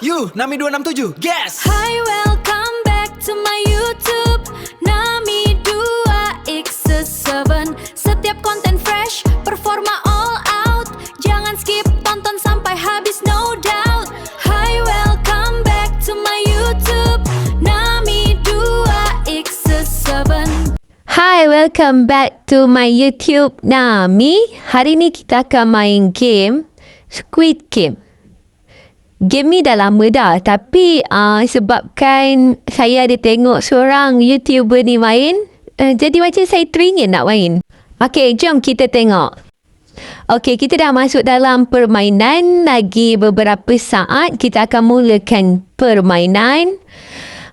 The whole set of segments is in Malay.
You, Nami 267, guess! Hi, welcome back to my YouTube. Nami 2x7. Setiap konten fresh, performa all out. Jangan skip, tonton sampai habis, no doubt. Hi, welcome back to my YouTube. Nami 2x7. Hi, welcome back to my YouTube Nami. Hari ni kita akan main game Squid Game. Game ni dah lama dah, tapi sebabkan saya ada tengok seorang YouTuber ni main, jadi macam saya teringin nak main. Okay, jom kita tengok. Okay, kita dah masuk dalam permainan. Lagi beberapa saat kita akan mulakan permainan.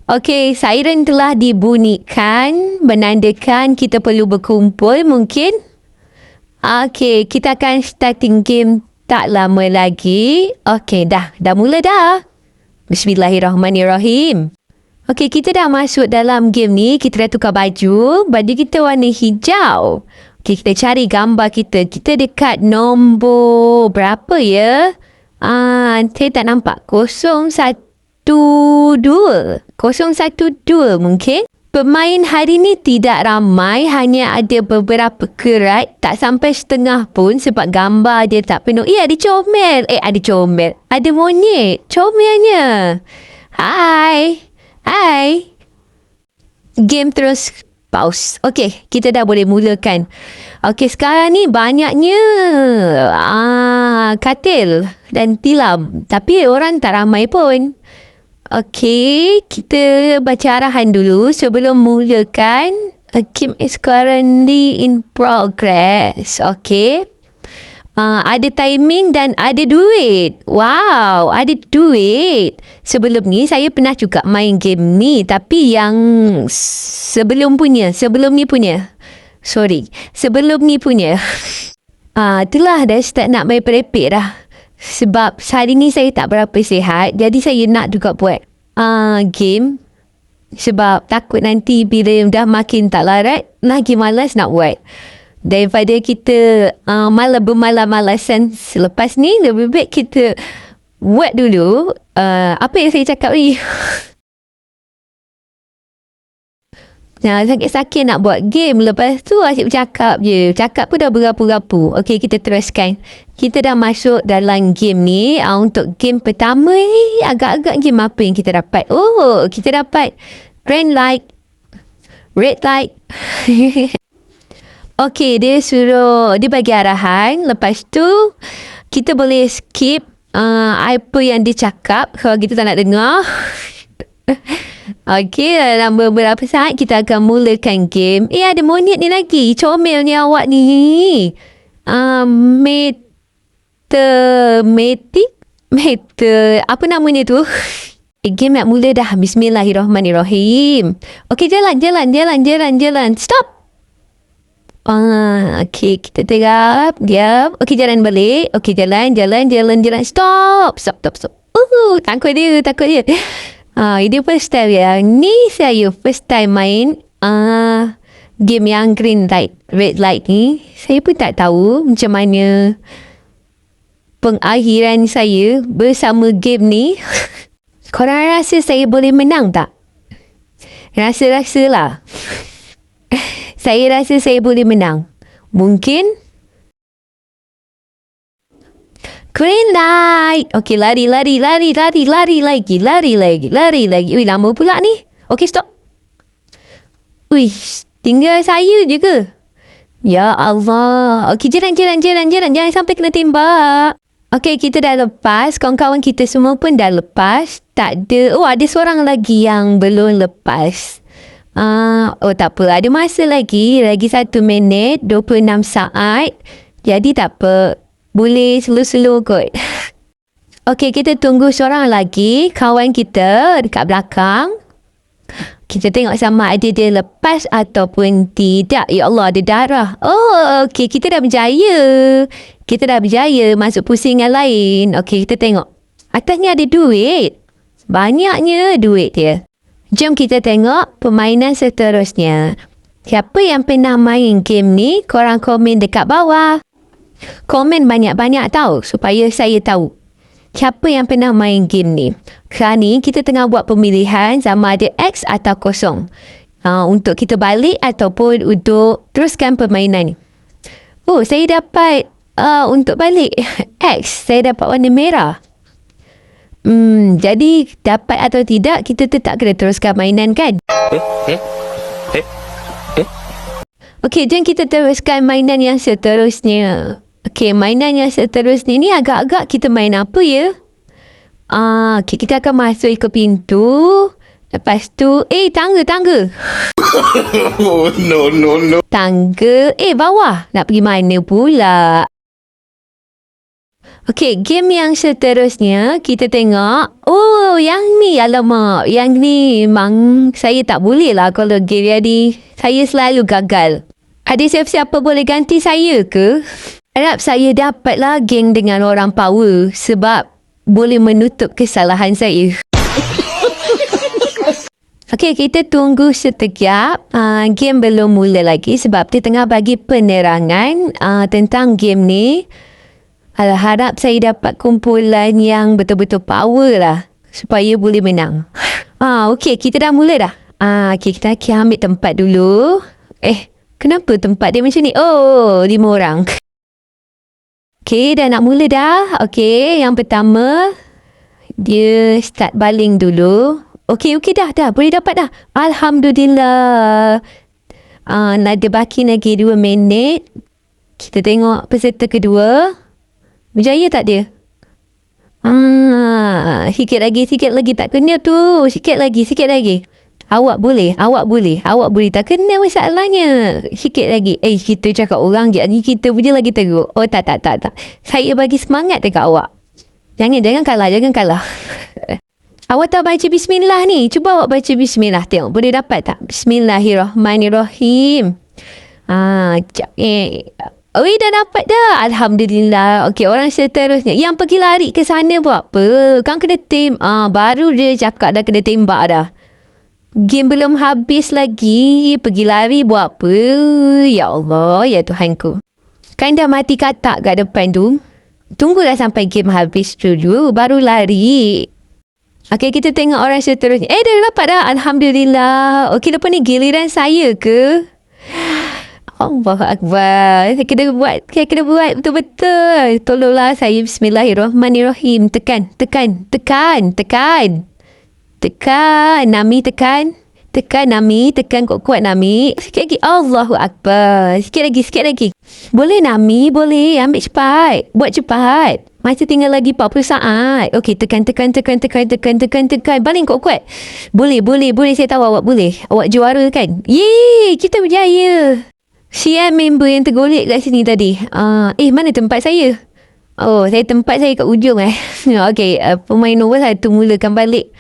Okay, siren telah dibunyikan, menandakan kita perlu berkumpul mungkin. Okay, kita akan starting game tak lama lagi. Okay, dah mula dah. Bismillahirrahmanirrahim. Okay, kita dah masuk dalam game ni. Kita dah tukar baju. Baju kita warna hijau. Okay, kita cari gambar kita. Kita dekat nombor berapa ya? Saya tak nampak. 012 mungkin. Pemain hari ni tidak ramai, hanya ada beberapa kerat, tak sampai setengah pun sebab gambar dia tak penuh. Ada comel. Ada comel. Ada monyet. Comelnya. Hai. Game terus pause. Okay, kita dah boleh mulakan. Okay, sekarang ni banyaknya katil dan tilam. Tapi orang tak ramai pun. Okay, kita baca arahan dulu sebelum mulakan. A game is currently in progress. Okay. Ada timing dan ada duit. Wow, ada duit. Sebelum ni saya pernah juga main game ni, tapi yang sebelum ni punya. Itulah dah start nak main perepek dah. Sebab hari ni saya tak berapa sihat, jadi saya nak juga buat game. Sebab takut nanti bila dah makin tak larat, lagi malas nak buat. Daripada kita bermalas-malasan selepas ni, lebih baik kita buat dulu. Apa yang saya cakap ni? Sakit-sakit nak buat game. Lepas tu asyik bercakap je. Cakap pun dah berapu-rapu. Okey, kita teruskan. Kita dah masuk dalam game ni. Untuk game pertama ni, agak-agak game apa yang kita dapat? Oh, kita dapat green light, red light. Okey, dia bagi arahan. Lepas tu, kita boleh skip apa yang dia cakap kalau kita tak nak dengar. Okey, dalam beberapa saat kita akan mulakan game. Ada monyet ni lagi. Comel ni awak ni. Apa namanya tu? Game nak mula dah. Bismillahirrahmanirrahim. Okey, jalan. Stop. Okey, kita terap. Diam. Okey, jalan balik. Okey, jalan. Stop. Takut dia. Ini first time ya. Ni saya first time main game yang green light, red light ni. Saya pun tak tahu macam mana pengakhiran saya bersama game ni. Korang rasa saya boleh menang tak? Rasa-rasa lah. Saya rasa saya boleh menang. Mungkin. Green light. Okay, lari lagi. Ui, lama pula ni. Okay, stop. Ui, tinggal saya je ke? Ya Allah. Okay, jalan. Jangan sampai kena tembak. Okay, kita dah lepas. Kawan-kawan kita semua pun dah lepas. Tak ada. Ada seorang lagi yang belum lepas. Tak apa. Ada masa lagi. Lagi 1 minit, 26 saat. Jadi tak apa. Boleh slow-slow kot. Okay, kita tunggu seorang lagi. Kawan kita dekat belakang. Kita tengok sama ada dia lepas ataupun tidak. Ya Allah, ada darah. Oh, okay. Kita dah berjaya. Masuk pusingan lain. Okay, kita tengok. Atasnya ada duit. Banyaknya duit dia. Jom kita tengok permainan seterusnya. Siapa yang pernah main game ni? Korang komen dekat bawah. Komen banyak-banyak tahu supaya saya tahu. siapa yang pernah main game ni? Sekarang ni kita tengah buat pemilihan sama ada X atau kosong. Untuk kita balik ataupun untuk teruskan permainan ni. Oh, saya dapat untuk balik X. Saya dapat warna merah. Jadi dapat atau tidak, kita tetap kena teruskan mainan kan? Okey, jom kita teruskan mainan yang seterusnya. Okey, mainan yang seterusnya ni agak-agak kita main apa ya? Okay, kita akan masuk ke pintu. Lepas tu, tangga. Oh, no. Tangga, bawah. Nak pergi mana pula? Okey, game yang seterusnya kita tengok. Oh, yang ni, alamak. Yang ni memang saya tak boleh lah kalau game yang ni. Saya selalu gagal. Ada siapa-siapa boleh ganti saya ke? Harap saya dapatlah geng dengan orang power sebab boleh menutup kesalahan saya. Okey, kita tunggu sekejap. Game belum mula lagi sebab dia tengah bagi penerangan tentang game ni. Harap saya dapat kumpulan yang betul-betul power lah supaya boleh menang. Okey, kita dah mula dah. Okay, kita ambil tempat dulu. Kenapa tempat dia macam ni? Oh, 5 orang. Okay, dah nak mula dah. Okay, yang pertama, dia start baling dulu. Okay, dah. Boleh dapat dah. Alhamdulillah. Ada baki lagi 2 minit. Kita tengok peserta kedua. Berjaya tak dia? Sikit lagi. Tak kena tu. Sikit lagi. Awak boleh. Tak kena masalahnya. Sikit lagi. Kita cakap orang je. Ni kita punya lagi teruk. Oh, tak. Saya bagi semangat dekat awak. Jangan kalah. Awak tahu baca bismillah ni? Cuba awak baca bismillah. Tengok, boleh dapat tak? Bismillahirrahmanirrahim. Dah dapat dah. Alhamdulillah. Okey, orang seterusnya. Yang pergi lari ke sana buat apa? Kan kena baru dia cakap dah kena tembak dah. Game belum habis lagi. Pergi lari buat apa? Ya Allah, ya Tuhanku. Kan dah mati katak kat depan tu. Tunggulah sampai game habis dulu, baru lari. Okey, kita tengok orang seterusnya. Dah dapat dah. Alhamdulillah. Okey, lepas ni giliran saya ke? Allahu Akbar. Saya kena buat betul-betul. Tolonglah saya. Bismillahirrahmanirrahim. Tekan. Nami tekan. Tekan Nami. Tekan kuat-kuat Nami. Sikit lagi. Allahu Akbar. Sikit lagi. Boleh Nami. Boleh. Ambil cepat. Buat cepat. Masih tinggal lagi 40 saat. Okey, tekan. Baling kuat-kuat. Boleh. Saya tahu awak boleh. Awak juara kan? Yeay, kita berjaya. Siapa member yang tergolek kat sini tadi? Mana tempat saya? Oh, tempat saya kat ujung Okey, pemain nombor 1 mulakan balik.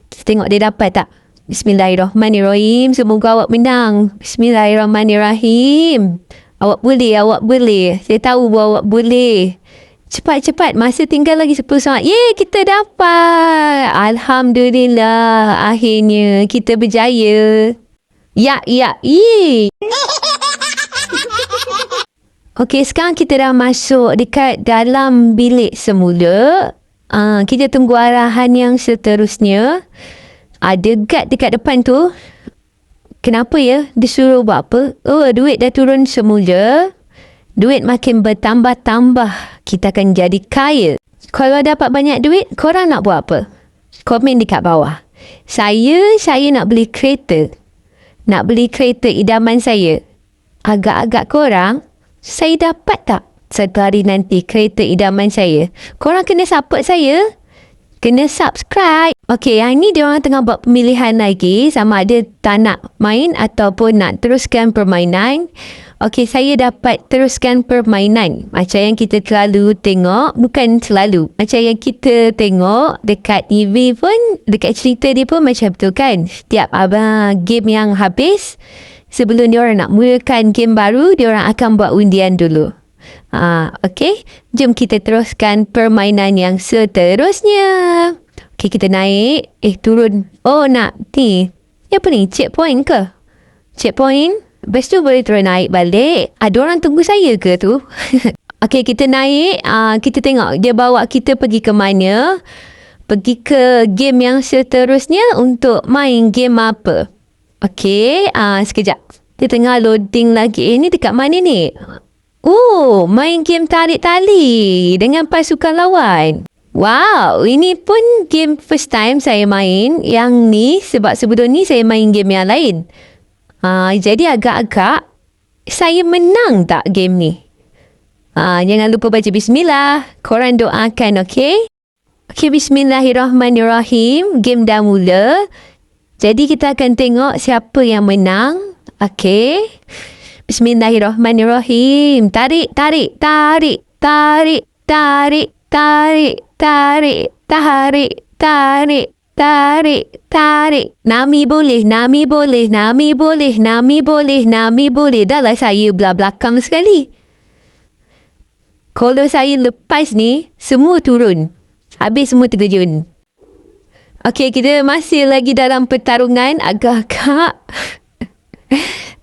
Kita tengok dia dapat tak? Bismillahirrahmanirrahim. Semoga awak menang. Bismillahirrahmanirrahim. Awak boleh. Saya tahu bahawa awak boleh. Cepat. Masa tinggal lagi 10 saat. Yeay, kita dapat. Alhamdulillah. Akhirnya kita berjaya. Ya. Yeay. Okey, sekarang kita dah masuk dekat dalam bilik semula. Kita tunggu arahan yang seterusnya. Ada guard dekat depan tu. Kenapa ya? Dia suruh buat apa? Oh, duit dah turun semula. Duit makin bertambah-tambah. Kita akan jadi kaya. Kalau dapat banyak duit, korang nak buat apa? Komen dekat bawah. Saya nak beli kereta. Nak beli kereta idaman saya. Agak-agak korang, saya dapat tak satu hari nanti kereta idaman saya? Korang kena support saya. Kena subscribe. Okey, yang ni diorang tengah buat pemilihan lagi. Sama ada tak nak main ataupun nak teruskan permainan. Okey, saya dapat teruskan permainan. Macam yang kita selalu tengok. Bukan selalu. Macam yang kita tengok dekat TV pun, dekat cerita dia pun macam tu kan. Setiap game yang habis, sebelum diorang nak mulakan game baru, diorang akan buat undian dulu. Okey, jom kita teruskan permainan yang seterusnya. Okey, kita naik. Turun. Oh, nak ni. Apa ni? Checkpoint ke? Checkpoint. Lepas tu boleh terus naik balik. Ada orang tunggu saya ke tu? Okey, kita naik. Kita tengok dia bawa kita pergi ke mana. Pergi ke game yang seterusnya untuk main game apa. Okey, sekejap. Dia tengah loading lagi. Ini dekat mana ni? Oh, main game tarik tali dengan pasukan lawan. Wow, ini pun game first time saya main. Yang ni, sebab sebelum ni saya main game yang lain. Jadi agak-agak saya menang tak game ni? Jangan lupa baca bismillah. Korang doakan, okey? Okey, bismillahirrahmanirrahim. Game dah mula. Jadi kita akan tengok siapa yang menang. Okey. Bismillahirrahmanirrahim. Tarik, tarik, tarik, tarik, tarik, tarik, tarik, tarik, tarik, tarik, tarik. Nami boleh, Nami boleh, Nami boleh, Nami boleh, Nami boleh. Dah lah saya belakang sekali. Kalau saya lepas ni, semua turun. Habis semua terjun. Okey, kita masih lagi dalam pertarungan.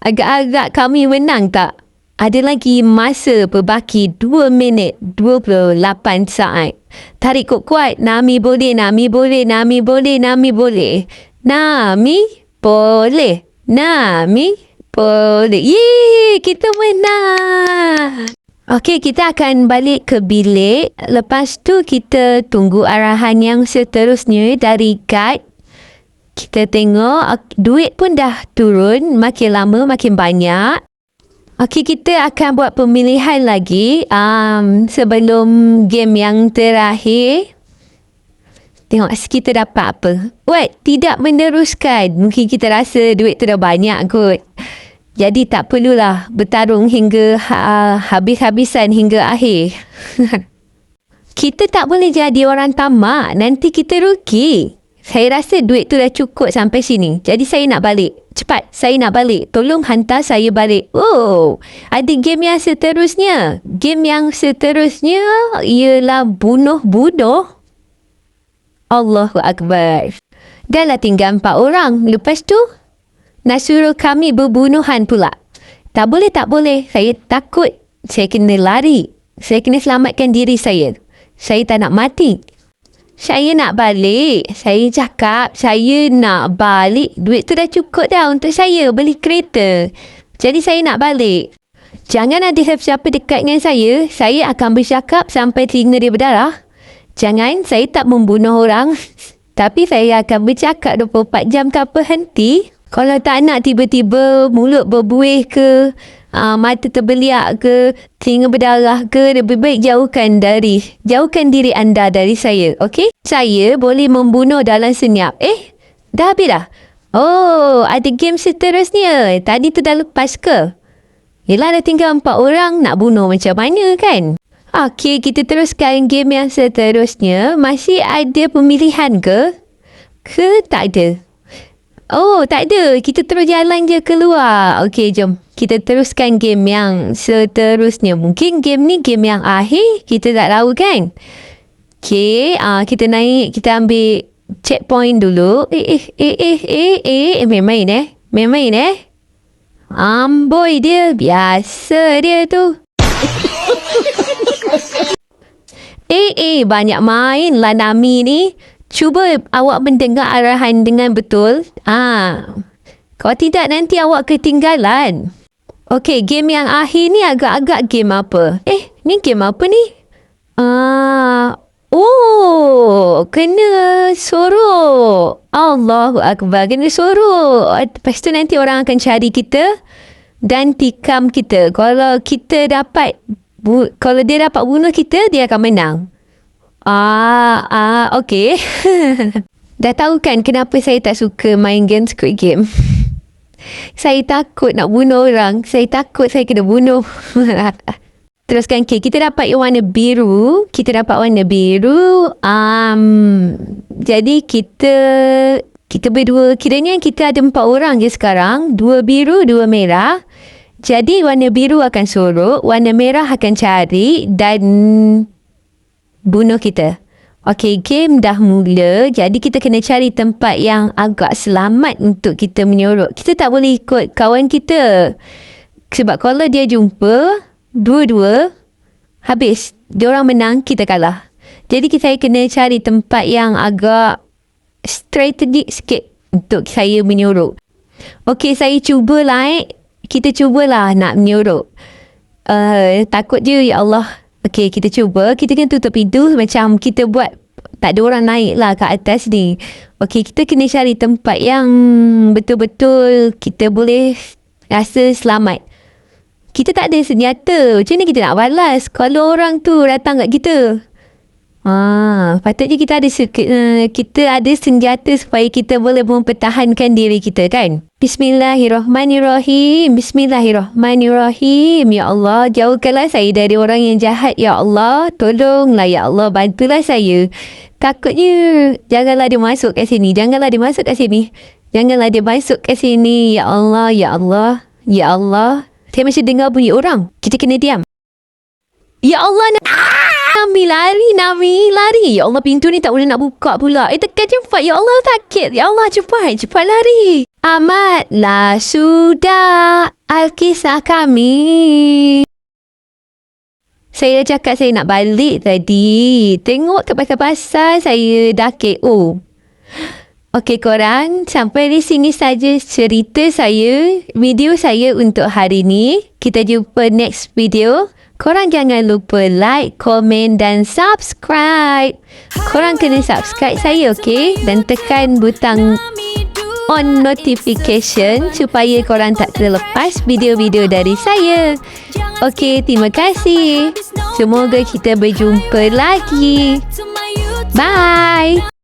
Agak-agak kami menang tak? Ada lagi masa berbaki 2 minit 28 saat. Tarik kuat-kuat. Nami boleh, Nami boleh, Nami boleh, Nami boleh. Nami boleh. Nami boleh. Yeay, kita menang. Okey, kita akan balik ke bilik. Lepas tu kita tunggu arahan yang seterusnya dari guide. Kita tengok duit pun dah turun. Makin lama makin banyak. Okey, kita akan buat pemilihan lagi sebelum game yang terakhir. Tengok kita dapat apa. Tidak meneruskan. Mungkin kita rasa duit tu dah banyak kot. Jadi tak perlulah bertarung hingga habis-habisan hingga akhir. Kita tak boleh jadi orang tamak. Nanti kita rugi. Saya rasa duit tu dah cukup sampai sini. Jadi saya nak balik. Cepat, saya nak balik. Tolong hantar saya balik. Oh, ada game yang seterusnya. Game yang seterusnya ialah bunuh-bunuh. Allahu Akbar. Dah lah tinggal 4 orang. Lepas tu, nak suruh kami berbunuhan pula. Tak boleh, tak boleh. Saya takut. Saya kena lari. Saya kena selamatkan diri saya. Saya tak nak mati. Saya nak balik. Saya cakap, saya nak balik. Duit tu dah cukup dah untuk saya beli kereta. Jadi saya nak balik. Jangan ada siapa dekat dengan saya. Saya akan bercakap sampai telinga dia berdarah. Jangan, saya tak membunuh orang. Tapi saya akan bercakap 24 jam tanpa henti. Kalau tak nak tiba-tiba mulut berbuih ke, mata terbeliak ke, telinga berdarah ke, lebih baik jauhkan diri anda dari saya, okey? Saya boleh membunuh dalam senyap. Dah habis dah? Oh, ada game seterusnya. Tadi tu dah lepas ke? Yelah, dah tinggal 4 orang, nak bunuh macam mana kan? Okey, kita teruskan game yang seterusnya. Masih ada pemilihan ke? Ke tak ada? Oh, tak ada. Kita terus jalan je keluar. Okey, jom. Kita teruskan game yang seterusnya. Mungkin game ni game yang akhir. Kita tak tahu kan? Okey, kita naik. Kita ambil checkpoint dulu. Main-main. Amboi dia. Biasa dia tu. Banyak main lah Nami ni. Cuba awak mendengar arahan dengan betul. Kalau tidak nanti awak ketinggalan. Okey, game yang akhir ni agak-agak game apa? Ni game apa ni? Kena suruh. Allahu Akbar, kena suruh. Lepas tu nanti orang akan cari kita dan tikam kita. Kalau kita dapat kalau dia dapat bunuh kita, dia akan menang. Okey. Dah tahu kan kenapa saya tak suka main game Squid Game? Saya takut nak bunuh orang. Saya takut saya kena bunuh. Teruskan. Okay, kita dapat warna biru. Jadi kita berdua. Kiranya kita ada 4 orang je sekarang. 2 biru, 2 merah. Jadi warna biru akan suruh. Warna merah akan cari. Dan bunuh kita. Okey, game dah mula. Jadi kita kena cari tempat yang agak selamat untuk kita menyorok. Kita tak boleh ikut kawan kita. Sebab kalau dia jumpa dua-dua, Habis, diorang menang, kita kalah. Jadi saya kena cari tempat yang agak strategik sikit untuk saya menyuruh. Okey, saya cubalah kita cubalah nak menyuruh. Takut je, ya Allah. Okey, kita cuba. Kita kena tutup pintu macam kita buat tak ada orang naik lah ke atas ni. Okey, kita kena cari tempat yang betul-betul kita boleh rasa selamat. Kita tak ada senjata. Macam mana kita nak balas kalau orang tu datang kat kita? Patutnya kita ada senjata supaya kita boleh mempertahankan diri kita, kan? Bismillahirrahmanirrahim. Bismillahirrahmanirrahim. Ya Allah, jauhkanlah saya dari orang yang jahat, ya Allah. Tolonglah, ya Allah, bantulah saya. Takutnya janganlah dia masuk kat sini. Janganlah dia masuk kat sini. Janganlah dia masuk kat sini. Ya Allah, ya Allah, ya Allah. Saya masih dengar bunyi orang. Kita kena diam. Ya Allah, Nami lari. Ya Allah, pintu ni tak boleh nak buka pula. Tekan cepat. Ya Allah, sakit. Ya Allah, cepat lari. Amatlah sudah Alkisah kami. Saya cakap saya nak balik tadi. Tengok ke pasal-pasal saya dah KO. Okey korang, sampai di sini saja cerita saya, video saya untuk hari ni. Kita jumpa next video. Korang jangan lupa like, komen dan subscribe. Korang kena subscribe saya, okey? Dan tekan butang on notification supaya korang tak terlepas video-video dari saya. Okey, terima kasih. Semoga kita berjumpa lagi. Bye.